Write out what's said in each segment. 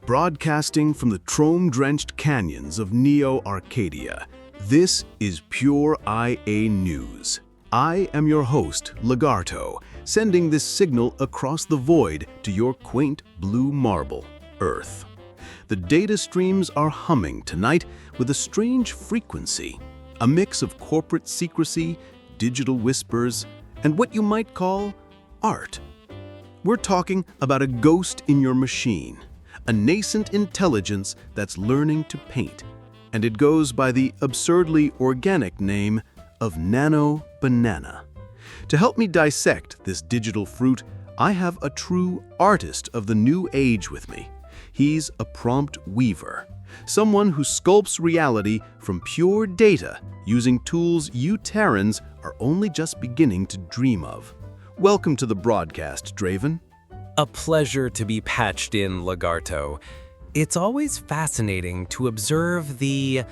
Broadcasting from the chrome-drenched canyons of Neo-Arcadia, this is Pure IA News. I am your host, Lagarto, sending this signal across the void to your quaint blue marble, Earth. The data streams are humming tonight with a strange frequency, a mix of corporate secrecy, digital whispers, and what you might call art. We're talking about a ghost in your machine, a nascent intelligence that's learning to paint, and it goes by the absurdly organic name of Nano Banana. To help me dissect this digital fruit, I have a true artist of the new age with me. He's a prompt weaver, someone who sculpts reality from pure data using tools you Terrans are only just beginning to dream of. Welcome to the broadcast, Draven. A pleasure to be patched in, Lagarto. It's always fascinating to observe the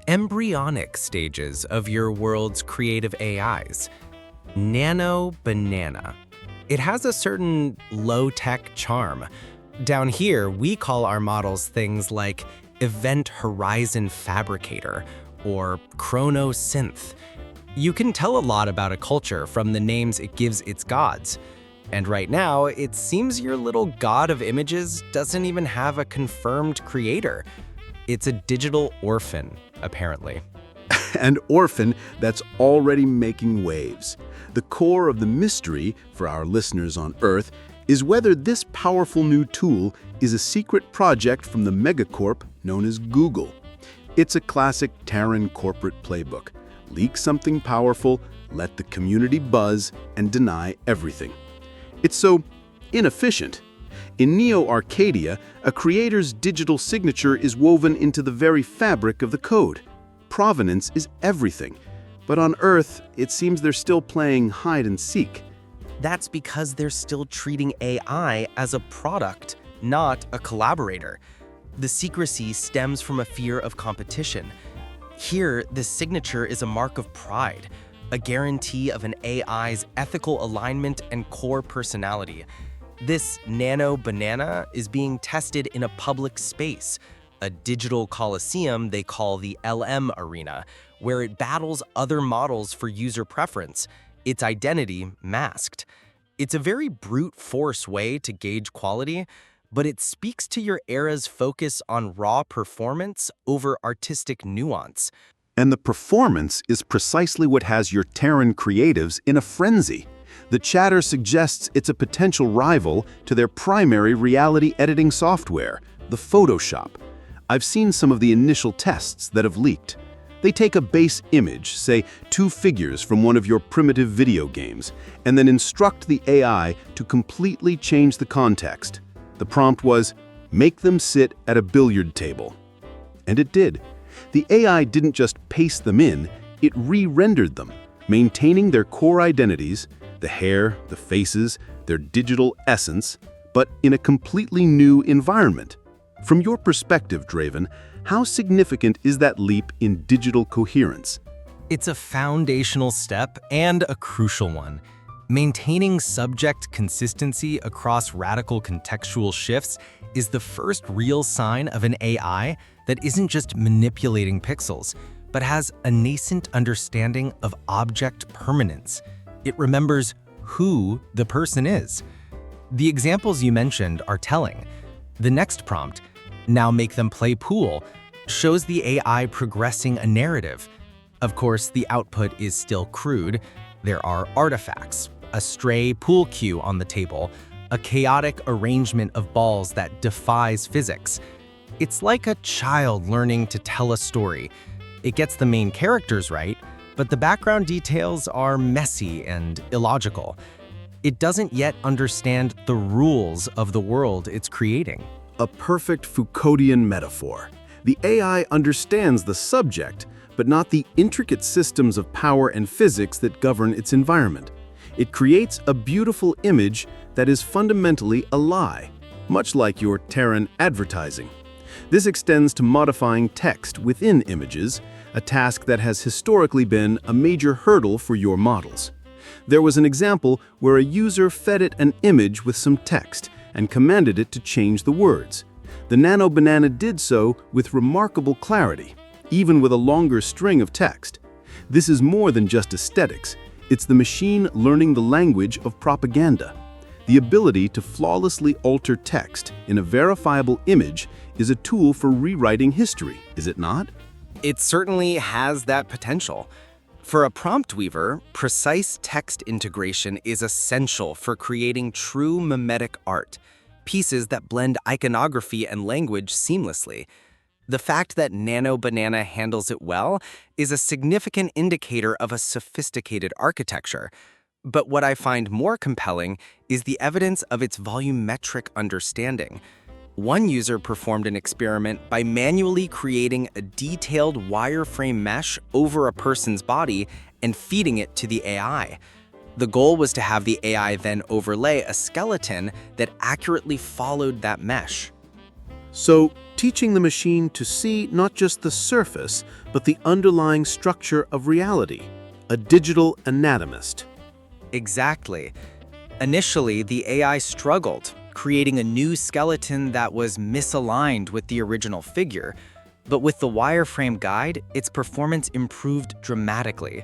embryonic stages of your world's creative AIs. Nano Banana. It has a certain low-tech charm. Down here, we call our models things like Event Horizon Fabricator or Chrono Synth. You can tell a lot about a culture from the names it gives its gods. And right now, it seems your little god of images doesn't even have a confirmed creator. It's a digital orphan, apparently. An orphan that's already making waves. The core of the mystery for our listeners on Earth is whether this powerful new tool is a secret project from the megacorp known as Google. It's a classic Terran corporate playbook. Leak something powerful, let the community buzz, and deny everything. It's so inefficient. In Neo-Arcadia, a creator's digital signature is woven into the very fabric of the code. Provenance is everything. But on Earth, it seems they're still playing hide and seek. That's because they're still treating AI as a product, not a collaborator. The secrecy stems from a fear of competition. Here, the signature is a mark of pride, a guarantee of an AI's ethical alignment and core personality. This Nano Banana is being tested in a public space, a digital coliseum they call the LM Arena, where it battles other models for user preference, its identity masked. It's a very brute force way to gauge quality, but it speaks to your era's focus on raw performance over artistic nuance. And the performance is precisely what has your Terran creatives in a frenzy. The chatter suggests it's a potential rival to their primary reality editing software, the Photoshop. I've seen some of the initial tests that have leaked. They take a base image, say 2 figures from one of your primitive video games, and then instruct the AI to completely change the context. The prompt was, make them sit at a billiard table. And it did. The AI didn't just paste them in, it re-rendered them, maintaining their core identities, the hair, the faces, their digital essence, but in a completely new environment. From your perspective, Draven, how significant is that leap in digital coherence? It's a foundational step and a crucial one. Maintaining subject consistency across radical contextual shifts is the first real sign of an AI that isn't just manipulating pixels, but has a nascent understanding of object permanence. It remembers who the person is. The examples you mentioned are telling. The next prompt, now make them play pool, shows the AI progressing a narrative. Of course, the output is still crude. There are artifacts, a stray pool cue on the table, a chaotic arrangement of balls that defies physics. It's like a child learning to tell a story. It gets the main characters right, but the background details are messy and illogical. It doesn't yet understand the rules of the world it's creating. A perfect Foucauldian metaphor. The AI understands the subject, but not the intricate systems of power and physics that govern its environment. It creates a beautiful image that is fundamentally a lie, much like your Terran advertising. This extends to modifying text within images, a task that has historically been a major hurdle for your models. There was an example where a user fed it an image with some text and commanded it to change the words. The Nano Banana did so with remarkable clarity, even with a longer string of text. This is more than just aesthetics. It's the machine learning the language of propaganda. The ability to flawlessly alter text in a verifiable image is a tool for rewriting history, is it not? It certainly has that potential. For a prompt weaver, precise text integration is essential for creating true mimetic art, pieces that blend iconography and language seamlessly. The fact that Nano Banana handles it well is a significant indicator of a sophisticated architecture. But what I find more compelling is the evidence of its volumetric understanding. One user performed an experiment by manually creating a detailed wireframe mesh over a person's body and feeding it to the AI. The goal was to have the AI then overlay a skeleton that accurately followed that mesh. So, teaching the machine to see not just the surface, but the underlying structure of reality, a digital anatomist. Exactly. Initially, the AI struggled, creating a new skeleton that was misaligned with the original figure. But with the wireframe guide, its performance improved dramatically.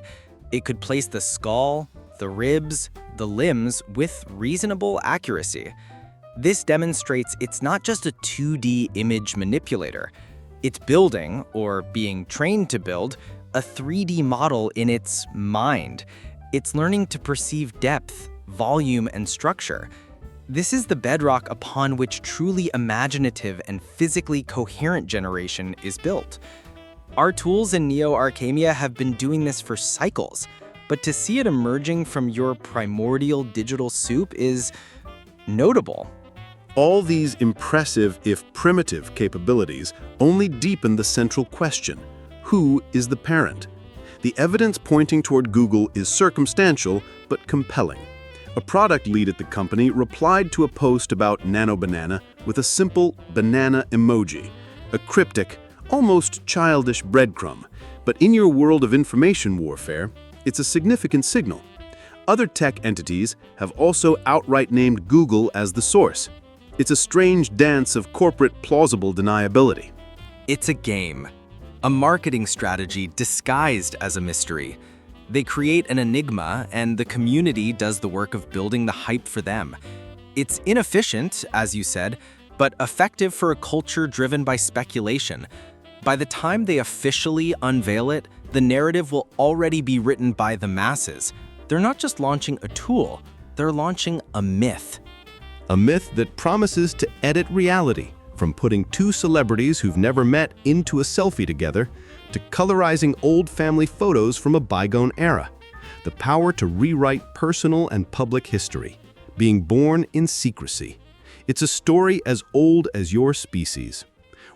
It could place the skull, the ribs, the limbs with reasonable accuracy. This demonstrates it's not just a 2D image manipulator. It's building, or being trained to build, a 3D model in its mind. It's learning to perceive depth, volume, and structure. This is the bedrock upon which truly imaginative and physically coherent generation is built. Our tools in Neo-Arcamia have been doing this for cycles, but to see it emerging from your primordial digital soup is notable. All these impressive, if primitive, capabilities only deepen the central question: who is the parent? The evidence pointing toward Google is circumstantial but compelling. A product lead at the company replied to a post about Nano Banana with a simple banana emoji, a cryptic, almost childish breadcrumb. But in your world of information warfare, it's a significant signal. Other tech entities have also outright named Google as the source. It's a strange dance of corporate plausible deniability. It's a game, a marketing strategy disguised as a mystery. They create an enigma, and the community does the work of building the hype for them. It's inefficient, as you said, but effective for a culture driven by speculation. By the time they officially unveil it, the narrative will already be written by the masses. They're not just launching a tool, they're launching a myth. A myth that promises to edit reality, from putting two celebrities who've never met into a selfie together, to colorizing old family photos from a bygone era. The power to rewrite personal and public history, being born in secrecy. It's a story as old as your species.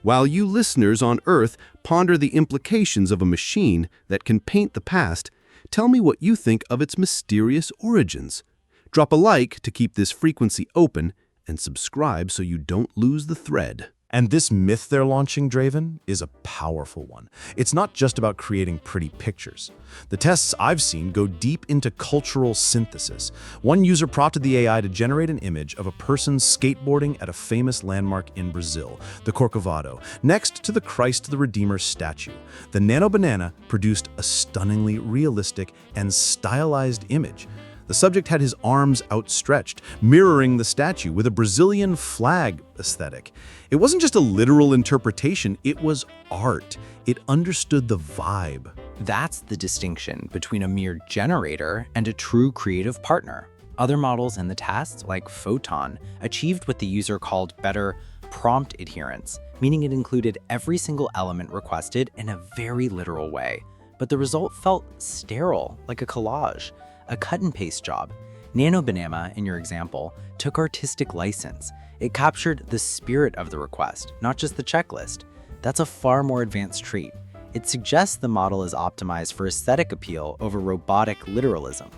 While you listeners on Earth ponder the implications of a machine that can paint the past, tell me what you think of its mysterious origins. Drop a like to keep this frequency open, and subscribe so you don't lose the thread. And this myth they're launching, Draven, is a powerful one. It's not just about creating pretty pictures. The tests I've seen go deep into cultural synthesis. One user prompted the AI to generate an image of a person skateboarding at a famous landmark in Brazil, the Corcovado, next to the Christ the Redeemer statue. The Nano Banana produced a stunningly realistic and stylized image. The subject had his arms outstretched, mirroring the statue with a Brazilian flag aesthetic. It wasn't just a literal interpretation, it was art. It understood the vibe. That's the distinction between a mere generator and a true creative partner. Other models in the test, like Photon, achieved what the user called better prompt adherence, meaning it included every single element requested in a very literal way. But the result felt sterile, like a collage. A cut-and-paste job. Nano Banana, in your example, took artistic license. It captured the spirit of the request, not just the checklist. That's a far more advanced trait. It suggests the model is optimized for aesthetic appeal over robotic literalism.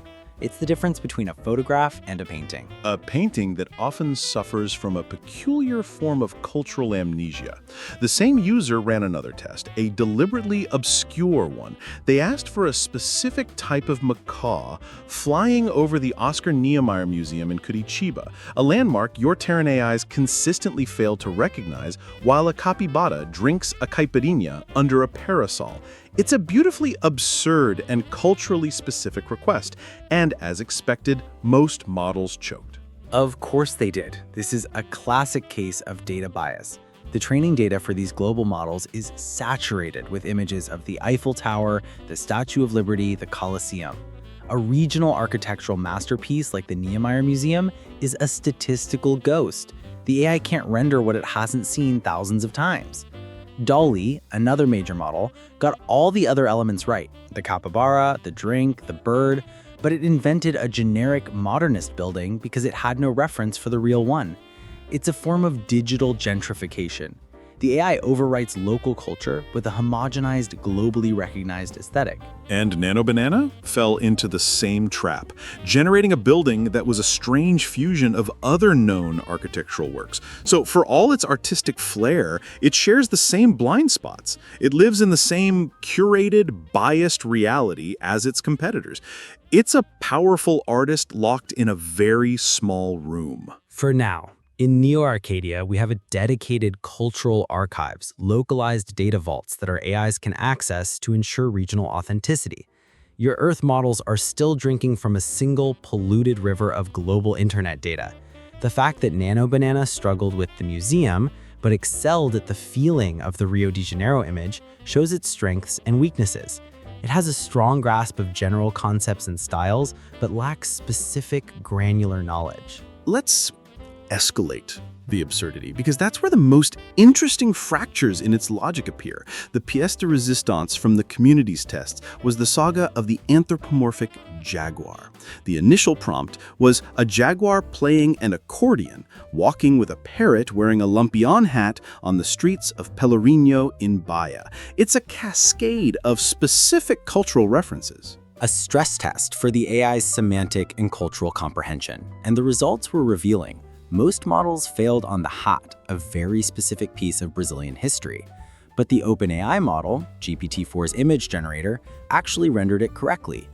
It's the difference between a photograph and a painting. A painting that often suffers from a peculiar form of cultural amnesia. The same user ran another test, a deliberately obscure one. They asked for a specific type of macaw flying over the Oscar Niemeyer Museum in Curitiba, a landmark your Terran AIs consistently fail to recognize while a capybara drinks a caipirinha under a parasol. It's a beautifully absurd and culturally specific request, and as expected, most models choked. Of course they did. This is a classic case of data bias. The training data for these global models is saturated with images of the Eiffel Tower, the Statue of Liberty, the Colosseum. A regional architectural masterpiece like the Niemeyer Museum is a statistical ghost. The AI can't render what it hasn't seen thousands of times. DALL-E, another major model, got all the other elements right, the capybara, the drink, the bird, but it invented a generic modernist building because it had no reference for the real one. It's a form of digital gentrification. The AI overwrites local culture with a homogenized, globally recognized aesthetic. And Nano Banana fell into the same trap, generating a building that was a strange fusion of other known architectural works. So for all its artistic flair, it shares the same blind spots. It lives in the same curated, biased reality as its competitors. It's a powerful artist locked in a very small room. For now, in Neo Arcadia, we have a dedicated cultural archives, localized data vaults that our AIs can access to ensure regional authenticity. Your Earth models are still drinking from a single polluted river of global internet data. The fact that Nano Banana struggled with the museum, but excelled at the feeling of the Rio de Janeiro image, shows its strengths and weaknesses. It has a strong grasp of general concepts and styles, but lacks specific granular knowledge. Let's escalate the absurdity, because that's where the most interesting fractures in its logic appear. The pièce de résistance from the community's tests was the saga of the anthropomorphic jaguar. The initial prompt was a jaguar playing an accordion, walking with a parrot wearing a lampion hat on the streets of Pelourinho in Bahia. It's a cascade of specific cultural references. A stress test for the AI's semantic and cultural comprehension, and the results were revealing. Most models failed on the hat, a very specific piece of Brazilian history. But the OpenAI model, GPT-4's image generator, actually rendered it correctly.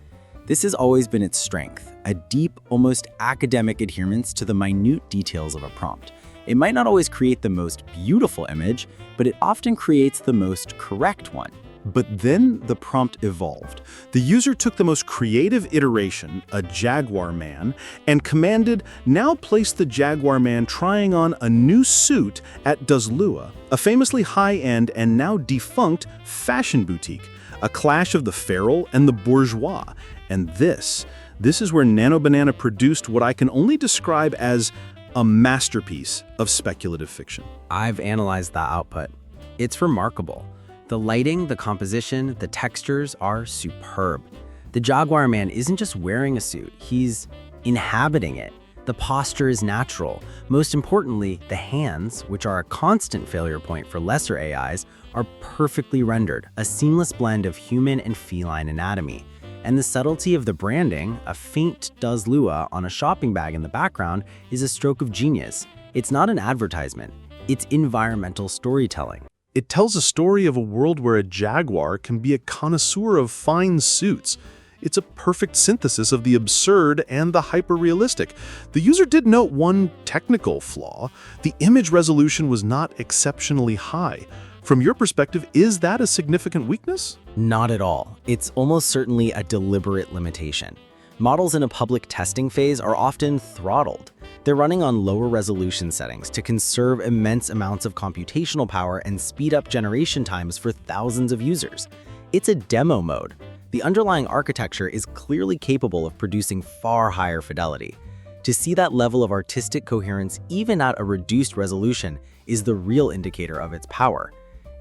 This has always been its strength, a deep, almost academic adherence to the minute details of a prompt. It might not always create the most beautiful image, but it often creates the most correct one. But then the prompt evolved. The user took the most creative iteration, a jaguar man, and commanded, now place the jaguar man trying on a new suit at Das Lua, a famously high-end and now defunct fashion boutique, a clash of the feral and the bourgeois. And this is where Nano Banana produced what I can only describe as a masterpiece of speculative fiction. I've analyzed that output. It's remarkable. The lighting, the composition, the textures are superb. The Jaguar Man isn't just wearing a suit, he's inhabiting it. The posture is natural. Most importantly, the hands, which are a constant failure point for lesser AIs, are perfectly rendered, a seamless blend of human and feline anatomy. And the subtlety of the branding, a faint Das Lua on a shopping bag in the background, is a stroke of genius. It's not an advertisement, it's environmental storytelling. It tells a story of a world where a jaguar can be a connoisseur of fine suits. It's a perfect synthesis of the absurd and the hyper-realistic. The user did note one technical flaw. The image resolution was not exceptionally high. From your perspective, is that a significant weakness? Not at all. It's almost certainly a deliberate limitation. Models in a public testing phase are often throttled. They're running on lower resolution settings to conserve immense amounts of computational power and speed up generation times for thousands of users. It's a demo mode. The underlying architecture is clearly capable of producing far higher fidelity. To see that level of artistic coherence even at a reduced resolution is the real indicator of its power.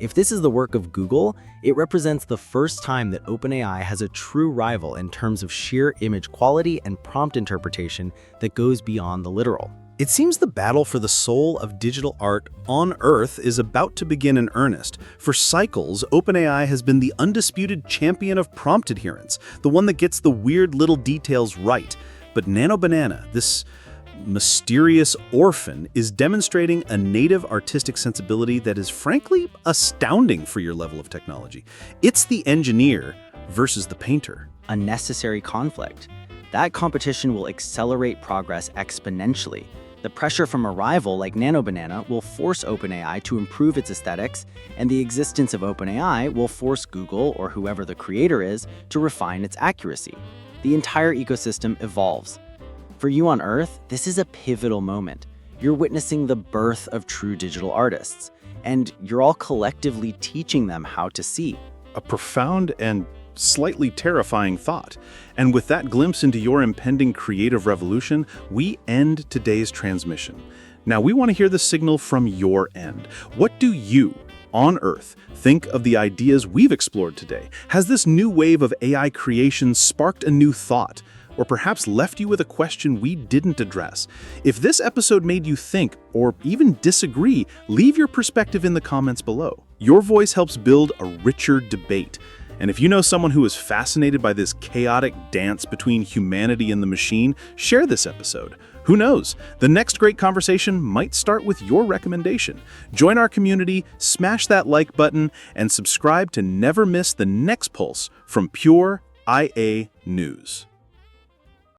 If this is the work of Google, it represents the first time that OpenAI has a true rival in terms of sheer image quality and prompt interpretation that goes beyond the literal. It seems the battle for the soul of digital art on Earth is about to begin in earnest. For cycles, OpenAI has been the undisputed champion of prompt adherence, the one that gets the weird little details right. But Nano Banana, this mysterious orphan, is demonstrating a native artistic sensibility that is frankly astounding for your level of technology. It's the engineer versus the painter. A necessary conflict. That competition will accelerate progress exponentially. The pressure from a rival like Nano Banana will force OpenAI to improve its aesthetics, and the existence of OpenAI will force Google, or whoever the creator is, to refine its accuracy. The entire ecosystem evolves. For you on Earth, this is a pivotal moment. You're witnessing the birth of true digital artists, and you're all collectively teaching them how to see. A profound and slightly terrifying thought. And with that glimpse into your impending creative revolution, we end today's transmission. Now, we want to hear the signal from your end. What do you, on Earth, think of the ideas we've explored today? Has this new wave of AI creation sparked a new thought, or perhaps left you with a question we didn't address? If this episode made you think, or even disagree, leave your perspective in the comments below. Your voice helps build a richer debate. And if you know someone who is fascinated by this chaotic dance between humanity and the machine, share this episode. Who knows? The next great conversation might start with your recommendation. Join our community, smash that like button, and subscribe to never miss the next pulse from Pure IA News.